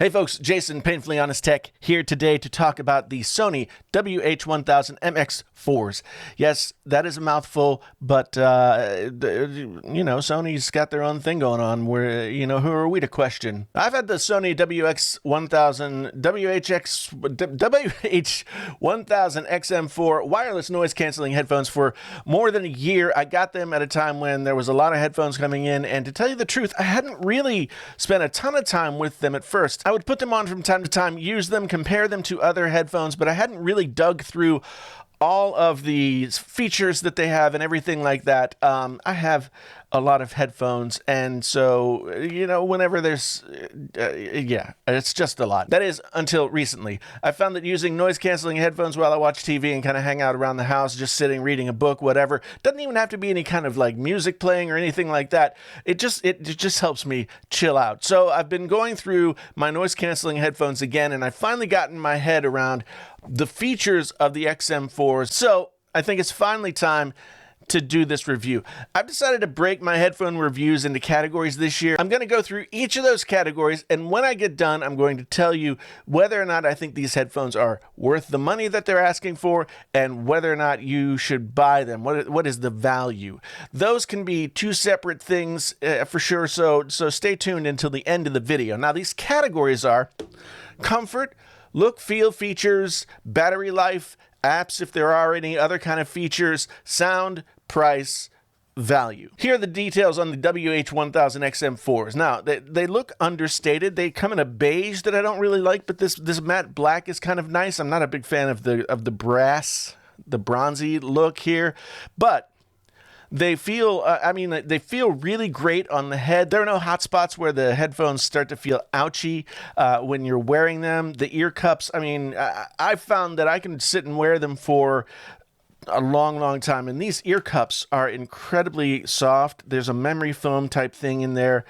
Hey folks, Jason, Painfully Honest Tech, here today to talk about the Sony WH1000MX4s. Yes, that is a mouthful, but, Sony's got their own thing going on where, who are we to question? I've had the Sony WH1000XM4 wireless noise canceling headphones for more than a year. I got them at a time when there was a lot of headphones coming in, and to tell you the truth, I hadn't really spent a ton of time with them at first. I would put them on from time to time, use them, compare them to other headphones, but I hadn't really dug through all of the features that they have and everything like that. I have a lot of headphones, and so, whenever there's, it's just a lot. That is, until recently. I found that using noise-canceling headphones while I watch TV and kind of hang out around the house, just sitting, reading a book, whatever, doesn't even have to be any kind of, music playing or anything like that. It just helps me chill out. So I've been going through my noise-canceling headphones again, and I've finally gotten my head around the features of the XM4s. So I think it's finally time to do this review. I've decided to break my headphone reviews into categories this year. I'm going to go through each of those categories, and when I get done, I'm going to tell you whether or not I think these headphones are worth the money that they're asking for, and whether or not you should buy them. What is the value? Those can be two separate things for sure, so stay tuned until the end of the video. Now, these categories are comfort, look, feel, features, battery life, apps if there are any other kind of features, sound, price, value. Here are the details on the WH1000XM4s. Now, they look understated. They come in a beige that I don't really like, but this matte black is kind of nice. I'm not a big fan of the brass, the bronzy look here, but they feel, they feel really great on the head. There are no hot spots where the headphones start to feel ouchy when you're wearing them. The ear cups, I've found that I can sit and wear them for a long time, and these ear cups are incredibly soft. There's a memory foam type thing in there,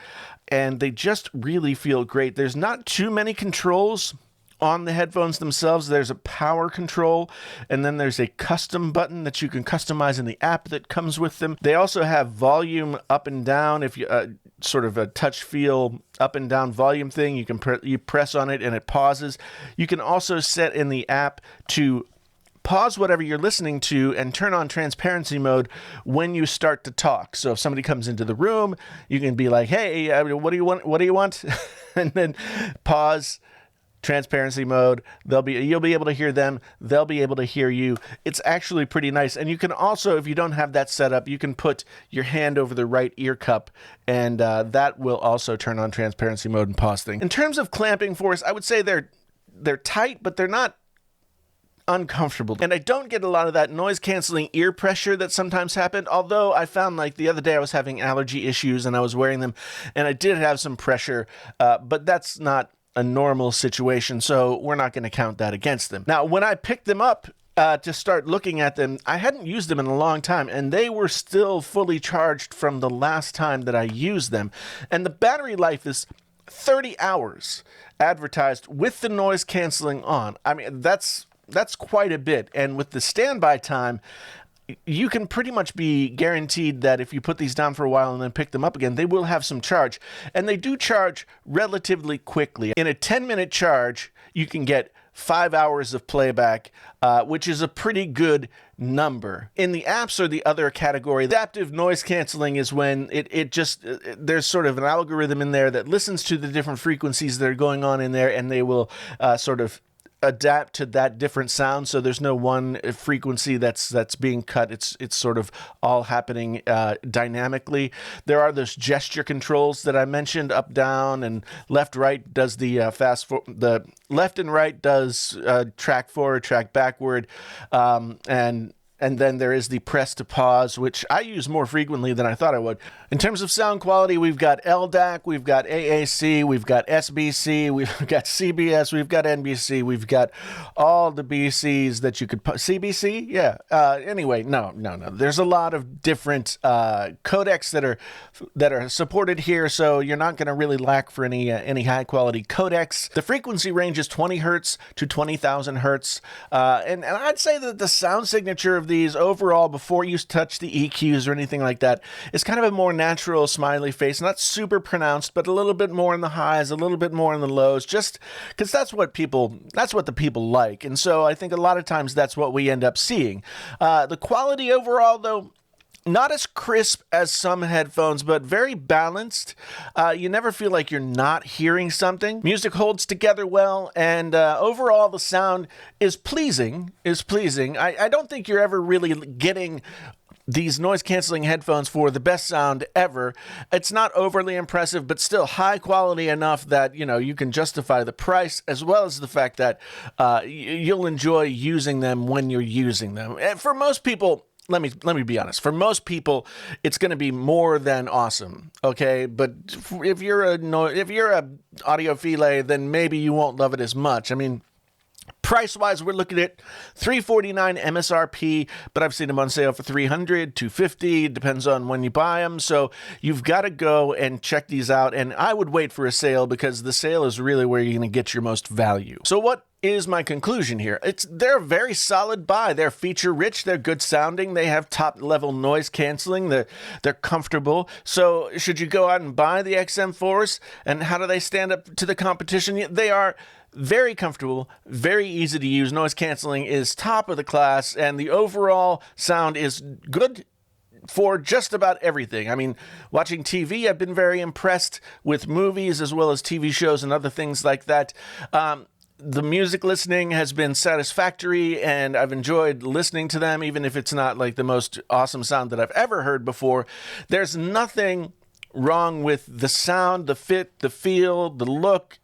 and they just really feel great. There's not too many controls on the headphones themselves. There's a power control, and then there's a custom button that you can customize in the app that comes with them. They also have volume up and down. If you sort of a touch feel up and down volume thing, you can you press on it and it pauses. You can also set in the app to pause whatever you're listening to and turn on transparency mode when you start to talk. So if somebody comes into the room, you can be like, "Hey, what do you want? What do you want?" and then pause. Transparency mode. You'll be able to hear them. They'll be able to hear you. It's actually pretty nice. And you can also, if you don't have that set up, you can put your hand over the right ear cup, and that will also turn on transparency mode and pause thing. In terms of clamping force, I would say they're tight, but they're not uncomfortable. And I don't get a lot of that noise canceling ear pressure that sometimes happened, although I found the other day I was having allergy issues and I was wearing them and I did have some pressure, but that's not a normal situation, so we're not going to count that against them. Now, when I picked them up to start looking at them, I hadn't used them in a long time, and they were still fully charged from the last time that I used them. And the battery life is 30 hours advertised with the noise canceling on. That's quite a bit. And with the standby time, you can pretty much be guaranteed that if you put these down for a while and then pick them up again, they will have some charge. And they do charge relatively quickly. In a 10-minute charge, you can get 5 hours of playback, which is a pretty good number. In the apps or the other category, adaptive noise canceling is when there's sort of an algorithm in there that listens to the different frequencies that are going on in there, and they will sort of adapt to that different sound. So there's no one frequency that's being cut. It's sort of all happening dynamically. There are those gesture controls that I mentioned, up, down, and left, right does the the left and right does track forward, track backward, and then there is the press to pause, which I use more frequently than I thought I would. In terms of sound quality, we've got LDAC, we've got AAC, we've got SBC, we've got CBS, we've got NBC, we've got all the BCs that you could... CBC? Yeah. Anyway, no. There's a lot of different codecs that are supported here, so you're not going to really lack for any high-quality codecs. The frequency range is 20 hertz to 20,000 hertz, and I'd say that the sound signature of these overall, before you touch the EQs or anything like that, is kind of a more natural smiley face, not super pronounced, but a little bit more in the highs, a little bit more in the lows, just because that's what the people like. And so I think a lot of times that's what we end up seeing. The quality overall, though, not as crisp as some headphones, but very balanced. You never feel like you're not hearing something. Music holds together well, and overall the sound is pleasing. I don't think you're ever really getting these noise-canceling headphones for the best sound ever. It's not overly impressive, but still high quality enough that, you can justify the price, as well as the fact that you'll enjoy using them when you're using them. And for most people, let me be honest. For most people, it's going to be more than awesome, okay? But if you're a audiophile, then maybe you won't love it as much. I mean, price-wise, we're looking at $349 MSRP, but I've seen them on sale for $300, $250, depends on when you buy them. So you've got to go and check these out, and I would wait for a sale, because the sale is really where you're going to get your most value. So what is my conclusion here? They're a very solid buy. They're feature rich, they're good sounding, they have top level noise canceling, they're comfortable. So should you go out and buy the XM4s? And how do they stand up to the competition? They are very comfortable, very easy to use. Noise canceling is top of the class, and the overall sound is good for just about everything. I mean, watching TV, I've been very impressed with movies as well as TV shows and other things like that. The music listening has been satisfactory, and I've enjoyed listening to them, even if it's not like the most awesome sound that I've ever heard before. There's nothing wrong with the sound, the fit, the feel, the look.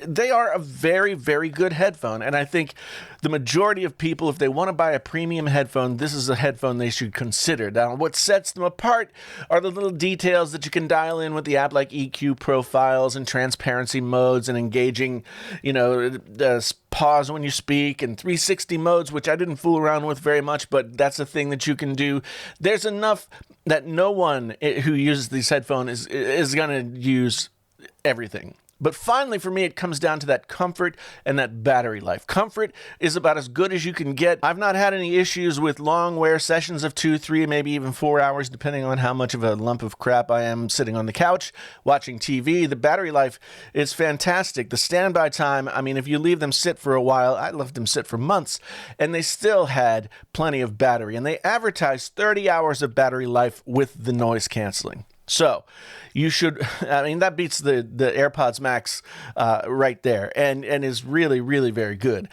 They are a very, very good headphone, and I think the majority of people, if they want to buy a premium headphone, this is a headphone they should consider. Now, what sets them apart are the little details that you can dial in with the app, like EQ profiles and transparency modes and engaging, pause when you speak, and 360 modes, which I didn't fool around with very much, but that's a thing that you can do. There's enough that no one who uses these headphones is going to use everything. But finally, for me, it comes down to that comfort and that battery life. Comfort is about as good as you can get. I've not had any issues with long wear sessions of 2, 3, maybe even 4 hours, depending on how much of a lump of crap I am sitting on the couch watching TV. The battery life is fantastic. The standby time, I mean, if you leave them sit for a while, I left them sit for months, and they still had plenty of battery. And they advertised 30 hours of battery life with the noise canceling. So you should, I mean, that beats the AirPods Max right there, and is really, really very good.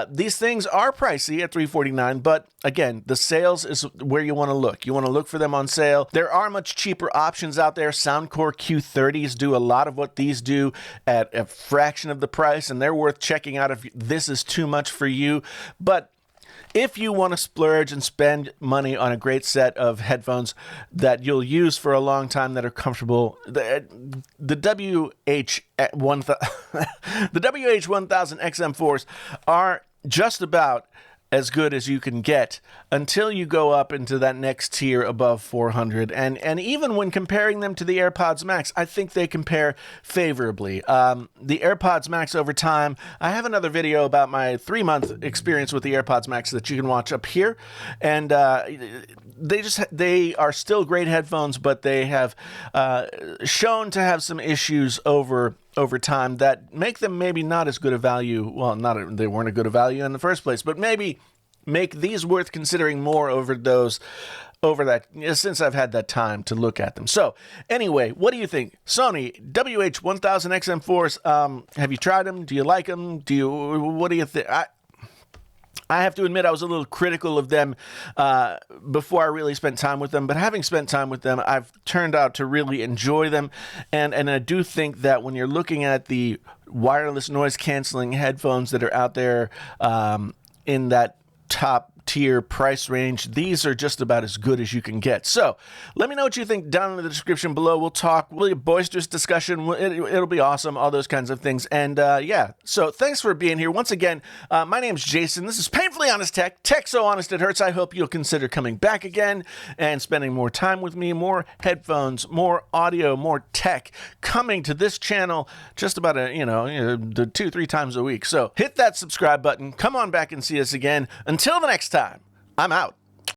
These things are pricey at $349, but again, the sales is where you want to look. You want to look for them on sale. There are much cheaper options out there. Soundcore Q30s do a lot of what these do at a fraction of the price, and they're worth checking out if this is too much for you. But if you want to splurge and spend money on a great set of headphones that you'll use for a long time, that are comfortable, the WH1000XM4s are just about as good as you can get until you go up into that next tier above 400. And even when comparing them to the AirPods Max, I think they compare favorably. The AirPods Max over time, I have another video about my 3-month experience with the AirPods Max that you can watch up here. And they are still great headphones, but they have shown to have some issues over time that make them maybe not as good a value. Well, they weren't a good a value in the first place, but maybe make these worth considering more over that, since I've had that time to look at them. So anyway, what do you think? Sony WH1000XM4s, have you tried them? Do you like them? What do you think? I have to admit I was a little critical of them before I really spent time with them, but having spent time with them, I've turned out to really enjoy them, and I do think that when you're looking at the wireless noise canceling headphones that are out there in that top tier price range, these are just about as good as you can get. So let me know what you think down in the description below. We'll talk, we'll have a boisterous discussion. It'll be awesome, all those kinds of things. And so thanks for being here once again. My name's Jason. This is Painfully Honest Tech so honest it hurts. I hope you'll consider coming back again and spending more time with me. More headphones, more audio, more tech coming to this channel just about 2-3 times a week. So hit that subscribe button, come on back and see us again. Until the next time, time, I'm out.